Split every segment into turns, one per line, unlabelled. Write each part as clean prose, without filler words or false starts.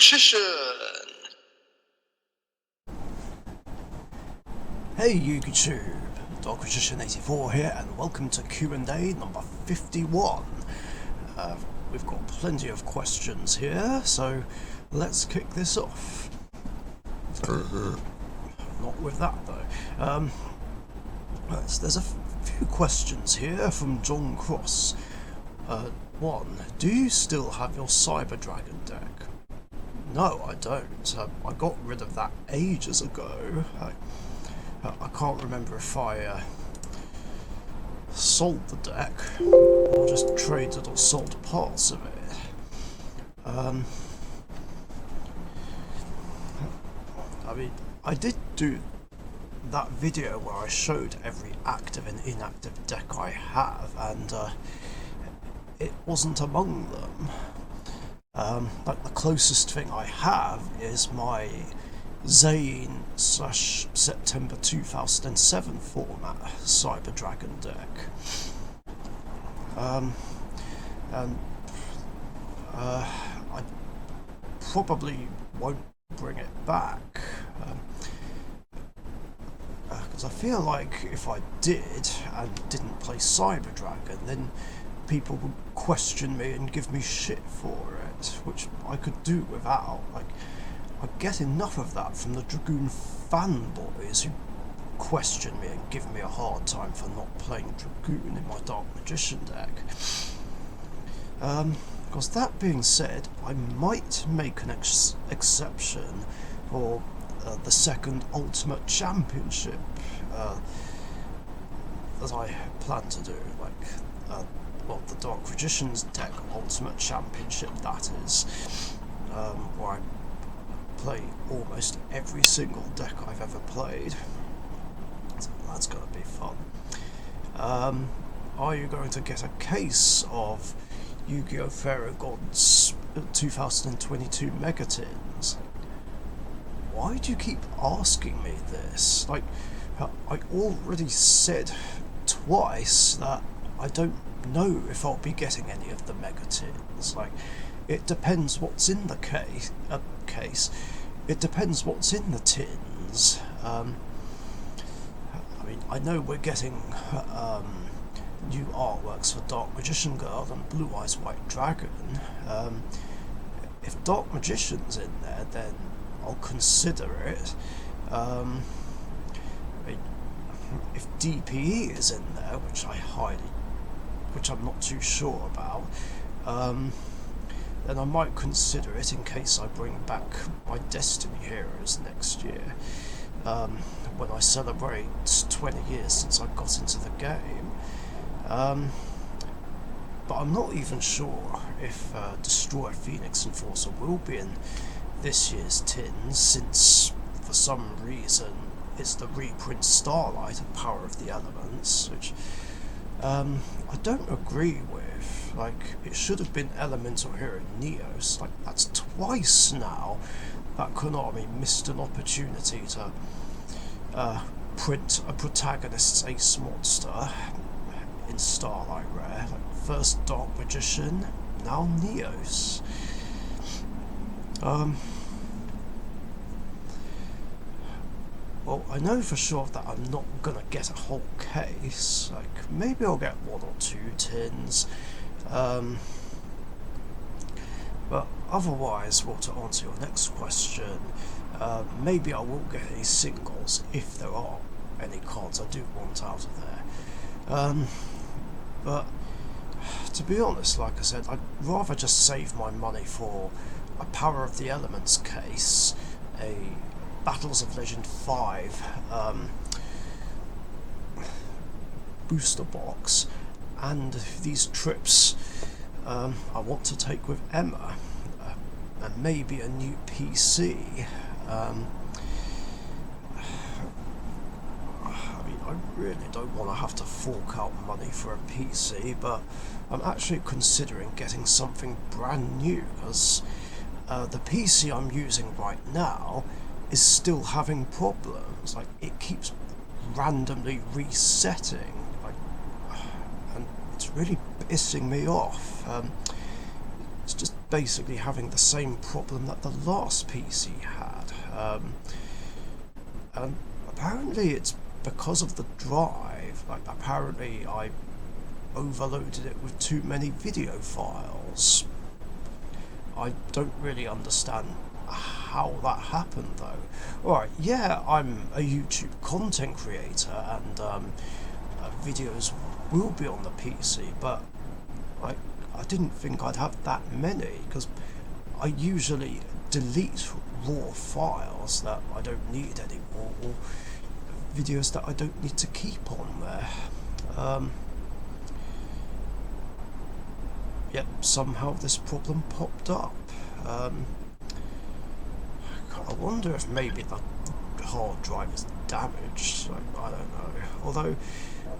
Richician!
Hey YouTube, Richician84 here, and welcome to Q&A number 51. We've got plenty of questions here, so let's kick this off. Not with that though. There's a few questions here from John Cross. One, do you still have your Cyber Dragon deck? No, I don't. I got rid of that ages ago. I can't remember if I sold the deck or just traded or sold parts of it. I mean, I did do that video where I showed every active and inactive deck I have, and it wasn't among them. Like the closest thing I have is my Zane/September 2007 format Cyber Dragon deck. I probably won't bring it back. Because I feel like if I did and didn't play Cyber Dragon, then people would question me and give me shit for it, which I could do without. Like, I get enough of that from the Dragoon fanboys who question me and give me a hard time for not playing Dragoon in my Dark Magician deck. Because that being said, I might make an exception for the second Ultimate Championship that I plan to do, like the Dark Magician's deck Ultimate Championship, that is, where I play almost every single deck I've ever played. So that's going to be fun. Are you going to get a case of Yu-Gi-Oh! Pharaoh Gods 2022 Megatons? Why do you keep asking me this? Like, I already said twice that I don't know if I'll be getting any of the Megatons. Like, it depends what's in the case. It depends what's in the tins. I mean, I know we're getting new artworks for Dark Magician Girl and Blue Eyes White Dragon. If Dark Magician's in there, then I'll consider it. I mean, if DPE is in there, which I'm not too sure about, then I might consider it in case I bring back my Destiny Heroes next year, when I celebrate 20 years since I got into the game. But I'm not even sure if Destroy Phoenix Enforcer will be in this year's tins, since for some reason it's the reprint Starlight of Power of the Elements, which I don't agree with. Like, it should have been Elemental Hero Neos. Like, that's twice now that Konami missed an opportunity to print a protagonist's ace monster in Starlight Rare. Like, first Dark Magician, now Neos. Well, I know for sure that I'm not gonna get a whole case. Like, maybe I'll get one or two tins. But otherwise, well, to answer your next question, maybe I will get any singles if there are any cards I do want out of there. But to be honest, like I said, I'd rather just save my money for a Power of the Elements case, a Battles of Legend 5 booster box, and these trips I want to take with Emma, and maybe a new PC. I mean, I really don't want to have to fork out money for a PC, but I'm actually considering getting something brand new, because the PC I'm using right now is still having problems. Like, it keeps randomly resetting, like, and it's really pissing me off. It's just basically having the same problem that the last PC had. And apparently it's because of the drive. Like, apparently I overloaded it with too many video files. I don't really understand how that happened though. Alright, yeah, I'm a YouTube content creator and videos will be on the PC, but I didn't think I'd have that many, because I usually delete raw files that I don't need anymore, or videos that I don't need to keep on there. Yet somehow this problem popped up. I wonder if maybe the hard drive is damaged. I don't know. Although,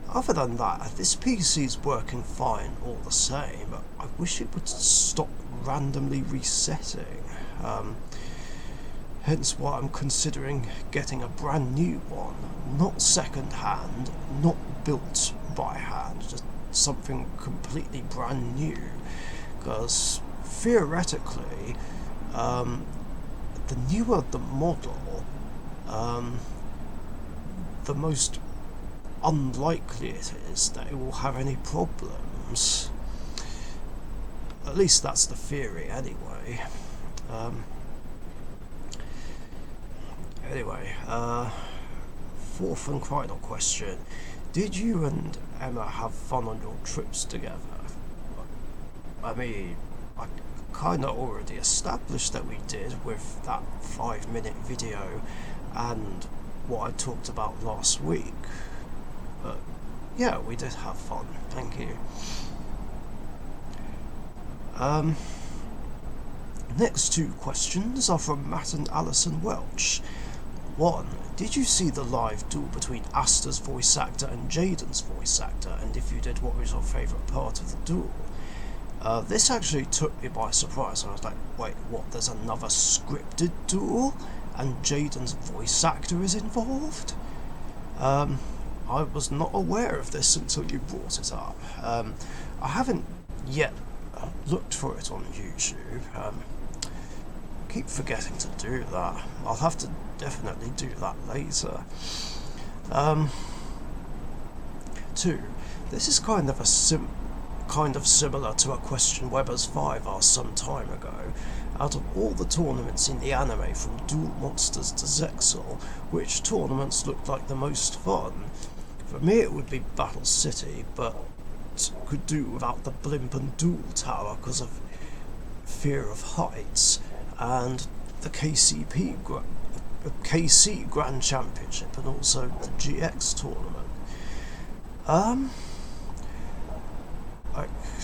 other than that, this PC's working fine all the same. I wish it would stop randomly resetting. Hence why I'm considering getting a brand new one. Not second hand, not built by hand, just something completely brand new. Because theoretically, the newer the model, the most unlikely it is that it will have any problems. At least that's the theory anyway. Fourth and final question. Did you and Emma have fun on your trips together? I mean, I kinda already established that we did with that 5-minute video and what I talked about last week. But yeah, we did have fun, thank you. Next two questions are from Matt and Alison Welch. 1. Did you see the live duel between Asta's voice actor and Jaden's voice actor? And if you did, what was your favourite part of the duel? This actually took me by surprise. I was like, wait, what, there's another scripted duel? And Jaden's voice actor is involved? I was not aware of this until you brought it up. I haven't yet looked for it on YouTube. Keep forgetting to do that. I'll have to definitely do that later. 2. This is kind of similar to a question Weber's 5 asked some time ago. Out of all the tournaments in the anime, from Duel Monsters to Zexal, which tournaments looked like the most fun? For me it would be Battle City, but could do without the blimp and Duel Tower because of fear of heights, and the KC Grand Championship, and also the GX tournament.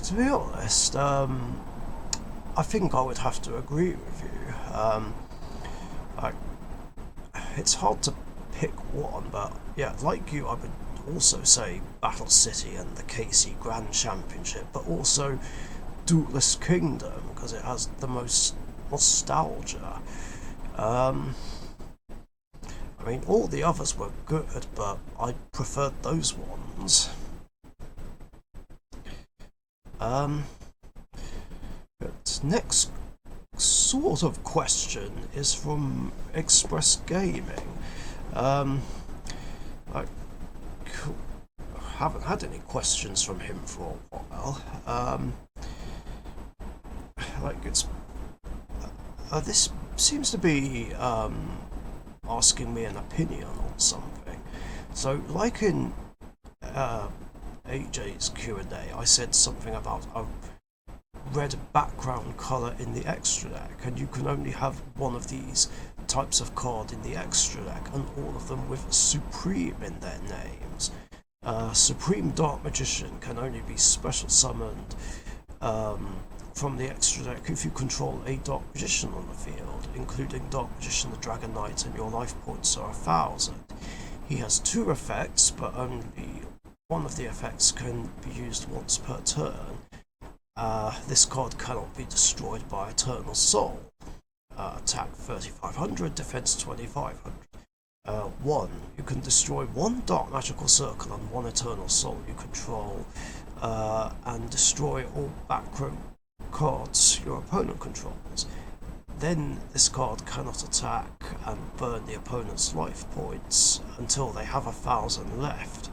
To be honest, I think I would have to agree with you. It's hard to pick one, but yeah, like you, I would also say Battle City and the KC Grand Championship, but also Duelist Kingdom, because it has the most nostalgia. I mean, all the others were good, but I preferred those ones. But next sort of question is from Express Gaming. I haven't had any questions from him for a while. This seems to be asking me an opinion on something. So, like in AJ's Q&A, I said something about a red background colour in the extra deck, and you can only have one of these types of card in the extra deck, and all of them with Supreme in their names. Supreme Dark Magician can only be special summoned from the extra deck if you control a Dark Magician on the field, including Dark Magician the Dragon Knight, and your life points are 1,000. He has 2 effects, but only one of the effects can be used once per turn. This card cannot be destroyed by Eternal Soul. Attack 3500, defense 2500. 1. You can destroy 1 Dark Magical Circle and 1 Eternal Soul you control, and destroy all back row cards your opponent controls, then this card cannot attack and burn the opponent's life points until they have 1,000 left.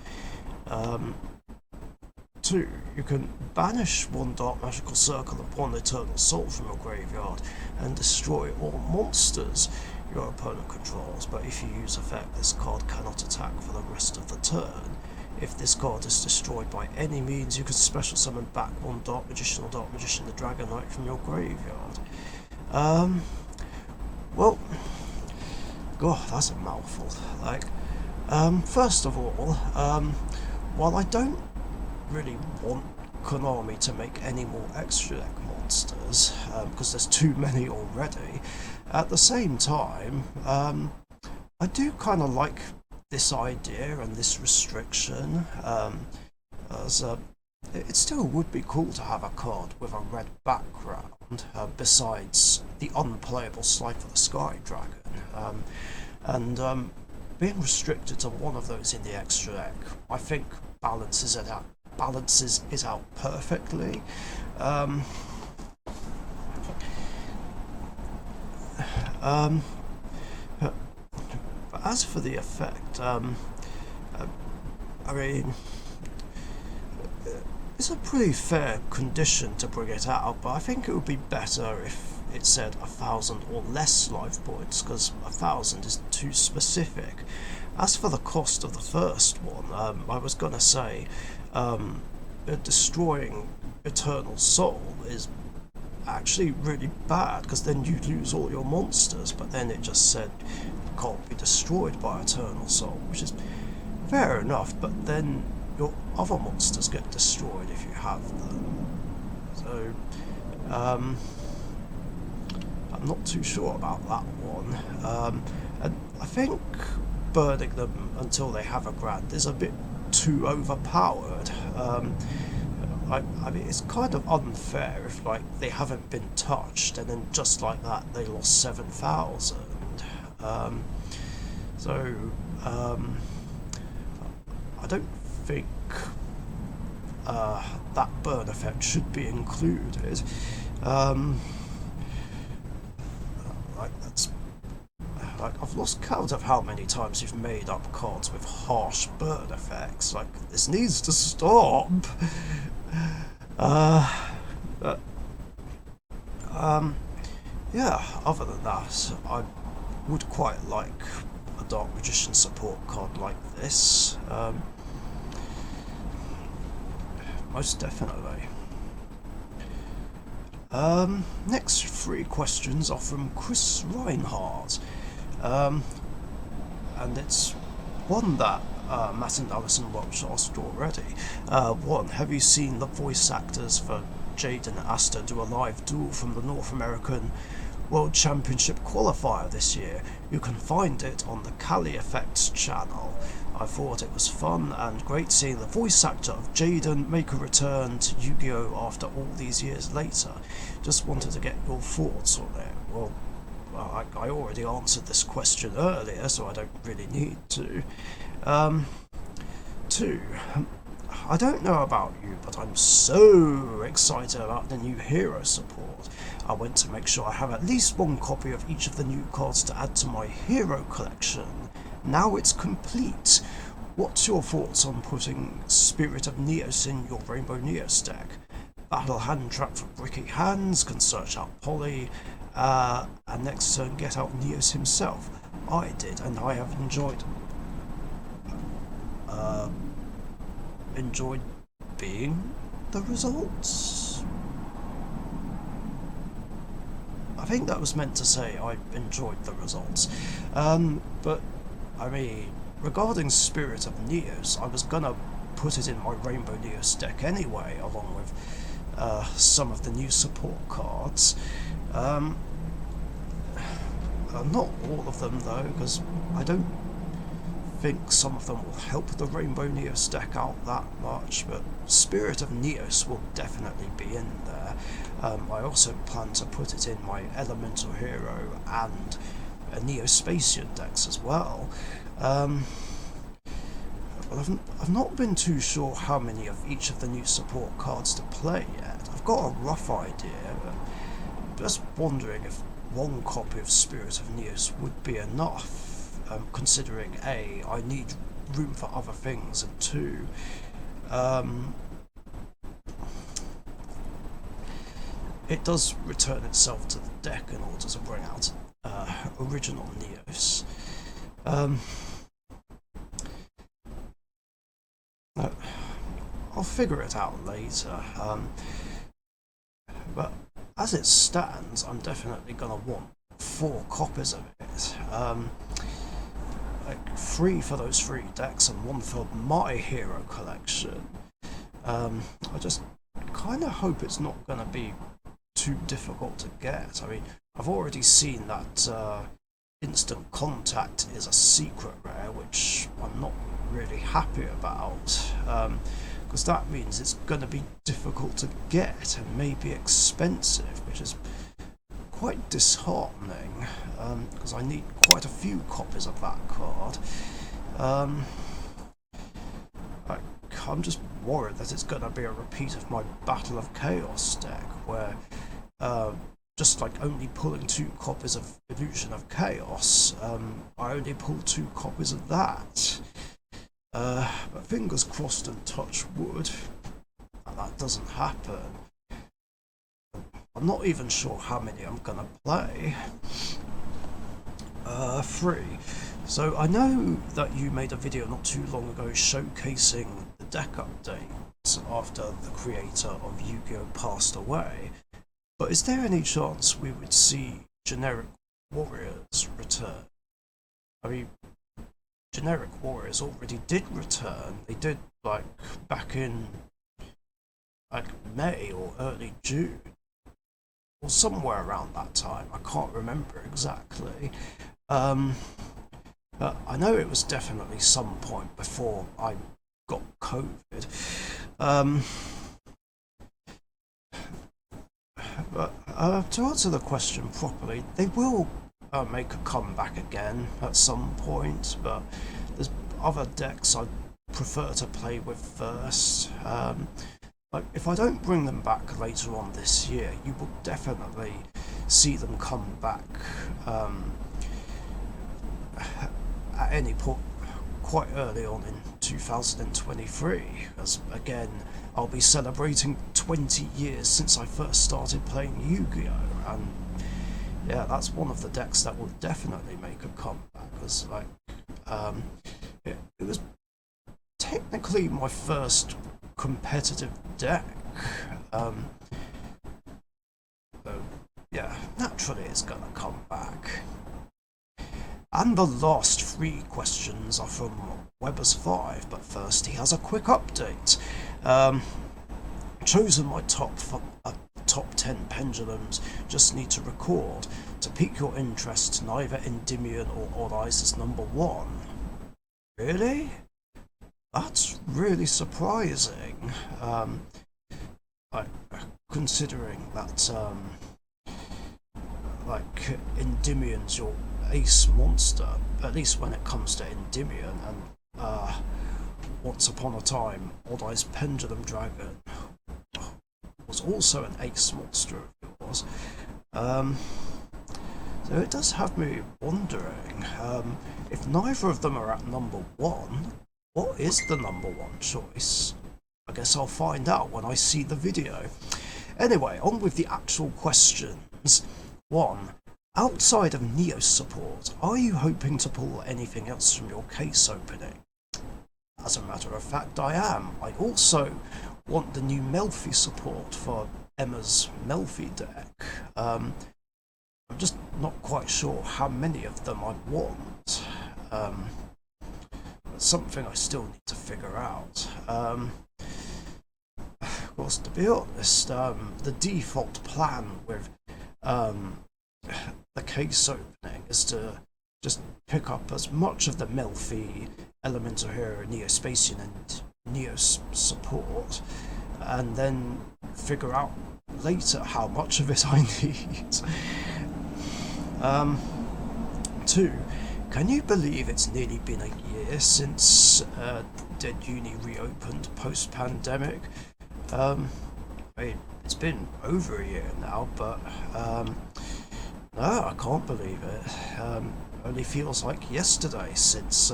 2. You can banish one Dark Magical Circle upon Eternal Soul from your graveyard and destroy all monsters your opponent controls, but if you use effect, this card cannot attack for the rest of the turn. If this card is destroyed by any means, you can special summon back one Dark Magician or Dark Magician the Dragon Knight from your graveyard. Well, God, that's a mouthful. First of all, while I don't really want Konami to make any more extra deck monsters, because there's too many already, at the same time, I do kind of like this idea and this restriction, as it still would be cool to have a card with a red background, besides the unplayable Slife of the Sky Dragon, and being restricted to one of those in the extra deck, I think balances it out perfectly. But as for the effect, I mean, it's a pretty fair condition to bring it out, but I think it would be better if it said 1,000 or less life points, because 1,000 is too specific. As for the cost of the first one, I was gonna say, destroying Eternal Soul is actually really bad, because then you lose all your monsters, but then it just said can't be destroyed by Eternal Soul, which is fair enough, but then your other monsters get destroyed if you have them. So, I'm not too sure about that one. And I think burning them until they have a grand is a bit too overpowered. I mean, it's kind of unfair if, they haven't been touched, and then just like that, they lost 7,000. I don't think that burn effect should be included. I've lost count of how many times you've made up cards with harsh burn effects. This needs to stop. Yeah, other than that, I would quite like a Dark Magician support card like this. Most definitely. Next 3 questions are from Chris Reinhardt. And it's one that Matt and Alison Welch asked already. 1. Have you seen the voice actors for Jade and Asta do a live duel from the North American World Championship qualifier this year? You can find it on the Cali Effects channel. I thought it was fun and great seeing the voice actor of Jaden make a return to Yu-Gi-Oh! After all these years later. Just wanted to get your thoughts on it. Well, I already answered this question earlier, so I don't really need to. 2. I don't know about you, but I'm so excited about the new hero support. I went to make sure I have at least one copy of each of the new cards to add to my hero collection. Now it's complete. What's your thoughts on putting Spirit of Neos in your Rainbow Neos deck? Battle Hand Trap for Bricky Hands, can search out Polly, and next turn get out Neos himself. I did, and I have enjoyed being the results. I think that was meant to say I enjoyed the results. But I mean, regarding Spirit of Neos, I was gonna put it in my Rainbow Neos deck anyway, along with some of the new support cards. Not all of them though, because I don't think some of them will help the Rainbow Neos deck out that much, but Spirit of Neos will definitely be in there. I also plan to put it in my Elemental Hero and Neospatian decks as well. Well, I've not been too sure how many of each of the new support cards to play yet. I've got a rough idea, but just wondering if one copy of Spirit of Neos would be enough, considering A, I need room for other things, and two, it does return itself to the deck in order to bring out original Neos. I'll figure it out later, but as it stands, I'm definitely going to want 4 copies of it. Like 3 for those 3 decks and 1 for my hero collection. I just kind of hope it's not going to be too difficult to get. I mean, I've already seen that Instant Contact is a secret rare, which I'm not really happy about, because that means it's going to be difficult to get and maybe expensive, which is quite disheartening, because I need quite a few copies of that card. I'm just worried that it's going to be a repeat of my Battle of Chaos deck, where just like only pulling 2 copies of Illusion of Chaos, I only pull 2 copies of that. But fingers crossed and touch wood that doesn't happen. I'm not even sure how many I'm gonna play. 3. So I know that you made a video not too long ago showcasing the deck updates after the creator of Yu-Gi-Oh! Passed away, but is there any chance we would see Generic Warriors return? I mean, Generic Warriors already did return. They did, like, back in like May or early June, or somewhere around that time. I can't remember exactly. But I know it was definitely some point before I got COVID. But to answer the question properly, they will make a comeback again at some point, but there's other decks I prefer to play with first. Like, if I don't bring them back later on this year, you will definitely see them come back at any point quite early on in 2023, as again I'll be celebrating 20 years since I first started playing Yu-Gi-Oh! And yeah, that's one of the decks that will definitely make a comeback, because like it was technically my first competitive deck. So yeah, naturally it's gonna come back. And the last 3 questions are from Webbers5, but first he has a quick update. Chosen my top 10 pendulums, just need to record. To pique your interest, neither Endymion or Odd Eyes is number 1. Really? That's really surprising. Considering that like Endymion's your ace monster, at least when it comes to Endymion, and once upon a time Odd Eyes Pendulum Dragon was also an ace monster of yours. So it does have me wondering, if neither of them are at number 1, what is the number 1 choice? I guess I'll find out when I see the video. Anyway, on with the actual questions. 1. Outside of Neos support, are you hoping to pull anything else from your case opening? As a matter of fact, I am. I also want the new Melfi support for Emma's Melfi deck. I'm just not quite sure how many of them I want. It's something I still need to figure out. Of course, to be honest, the default plan with the case opening is to just pick up as much of the Melfi, Elemental Hero, Neospacian and Neos support, and then figure out later how much of it I need. 2. Can you believe it's nearly been a year since Dead Uni reopened post-pandemic. I mean, it's been over a year now, but no, I can't believe it. Only feels like yesterday since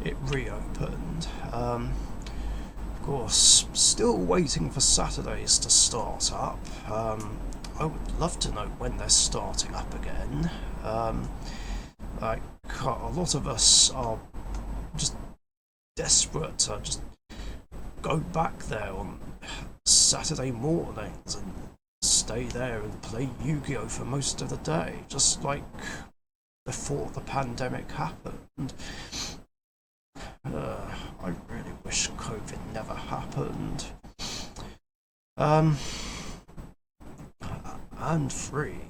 it reopened. Of course, still waiting for Saturdays to start up. I would love to know when they're starting up again. Like, a lot of us are just desperate to just go back there on Saturday mornings and stay there and play Yu-Gi-Oh! For most of the day, just like before the pandemic happened. I really wish COVID never happened. And free.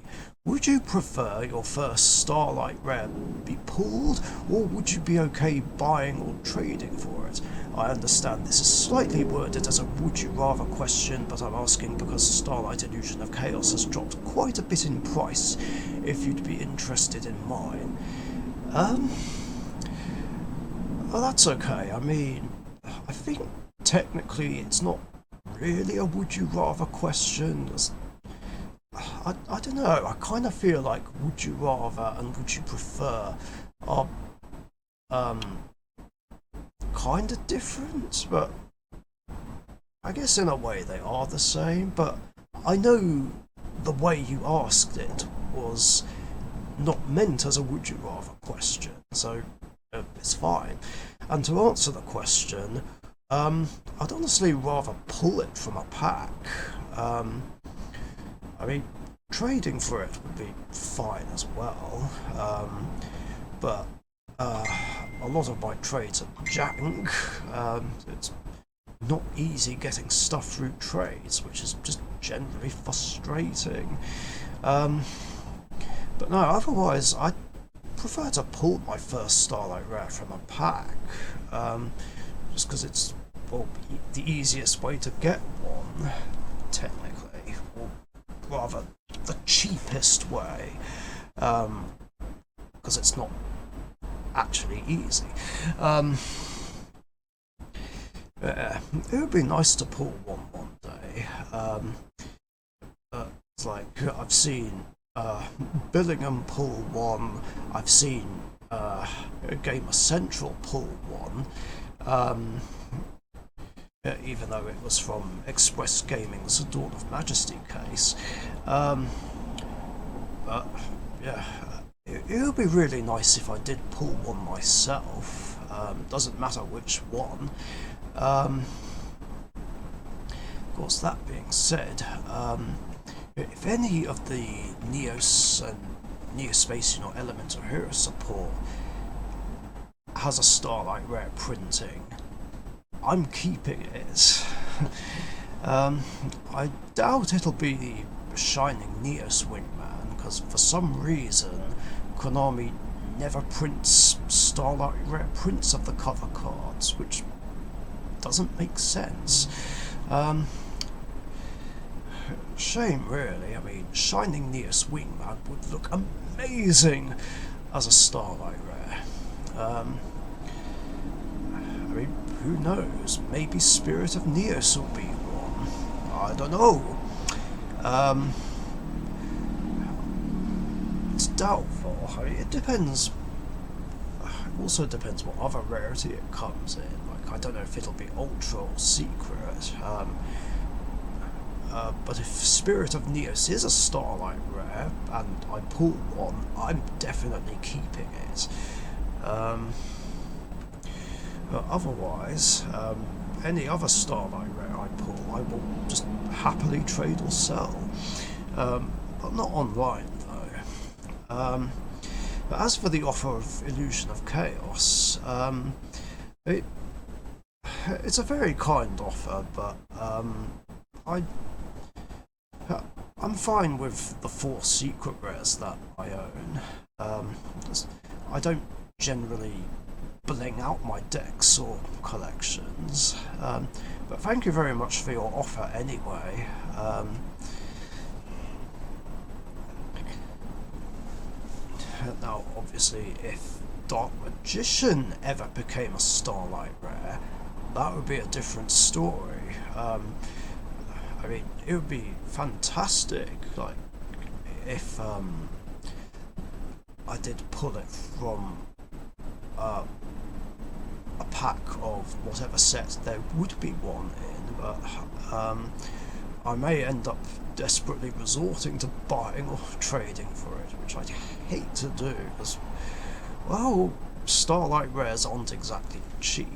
Would you prefer your first Starlight Rare be pulled, or would you be okay buying or trading for it? I understand this is slightly worded as a would you rather question, but I'm asking because Starlight Illusion of Chaos has dropped quite a bit in price, if you'd be interested in mine. Well, that's okay. I mean, I think technically it's not really a would you rather question. I don't know, I kind of feel like would you rather and would you prefer are kind of different, but I guess in a way they are the same. But I know the way you asked it was not meant as a would you rather question, so it's fine. And to answer the question, I'd honestly rather pull it from a pack. I mean, trading for it would be fine as well, but a lot of my trades are jank. It's not easy getting stuff through trades, which is just generally frustrating. But no, otherwise, I prefer to pull my first Starlight Rare from a pack, just because it's, well, the easiest way to get one, technically, or rather the cheapest way, because it's not actually easy. Yeah, it would be nice to pull one day. It's like I've seen Billingham pull one. I've seen Gamer Central pull one. Even though it was from Express Gaming's Dawn of Majesty case. But yeah, it would be really nice if I did pull one myself. Doesn't matter which one. Of course, that being said, if any of the Neos and Neospacian or Elemental Hero support has a Starlight Rare printing, I'm keeping it. I doubt it'll be the Shining Neos Wingman, because for some reason Konami never prints Starlight Rare prints of the cover cards, which doesn't make sense. Shame, really. I mean, Shining Neos Wingman would look amazing as a Starlight Rare. I mean, who knows? Maybe Spirit of Neos will be one. I don't know. It's doubtful. I mean, it depends. It also depends what other rarity it comes in. Like, I don't know if it'll be Ultra or Secret. But if Spirit of Neos is a Starlight Rare and I pull one, I'm definitely keeping it. But otherwise, any other Starlight Rare I pull, I will just happily trade or sell. But not online, though. But as for the offer of Illusion of Chaos, it's a very kind offer, but I'm fine with the 4 secret rares that I own. I don't generally bling out my decks or collections, but thank you very much for your offer anyway. Now, obviously, if Dark Magician ever became a Starlight Rare, that would be a different story. I mean, it would be fantastic, like, if I did pull it from a pack of whatever set there would be one in, but I may end up desperately resorting to buying or trading for it, which I'd hate to do, because, well, Starlight rares aren't exactly cheap.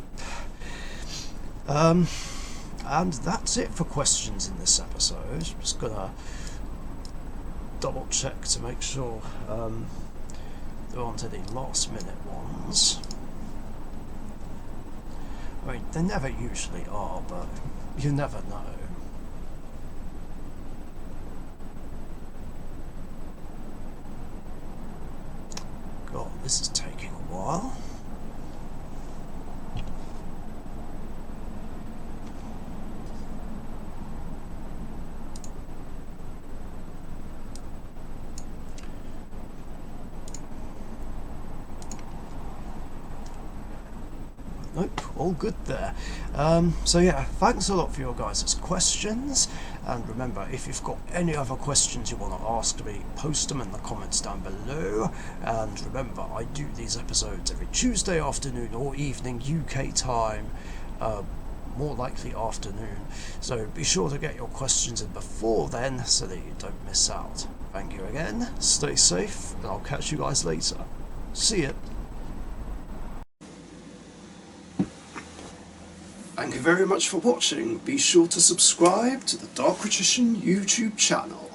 And that's it for questions in this episode. Just gonna double check to make sure there aren't any last minute ones. I mean, they never usually are, but you never know. God, this is taking a while. Nope, all good there. So yeah, thanks a lot for your guys' questions, and remember, if you've got any other questions you want to ask me, post them in the comments down below. And remember, I do these episodes every Tuesday afternoon or evening UK time, more likely afternoon, so be sure to get your questions in before then so that you don't miss out. Thank you again, stay safe, and I'll catch you guys later. See ya. Thank you very much for watching. Be sure to subscribe to the Richician YouTube channel.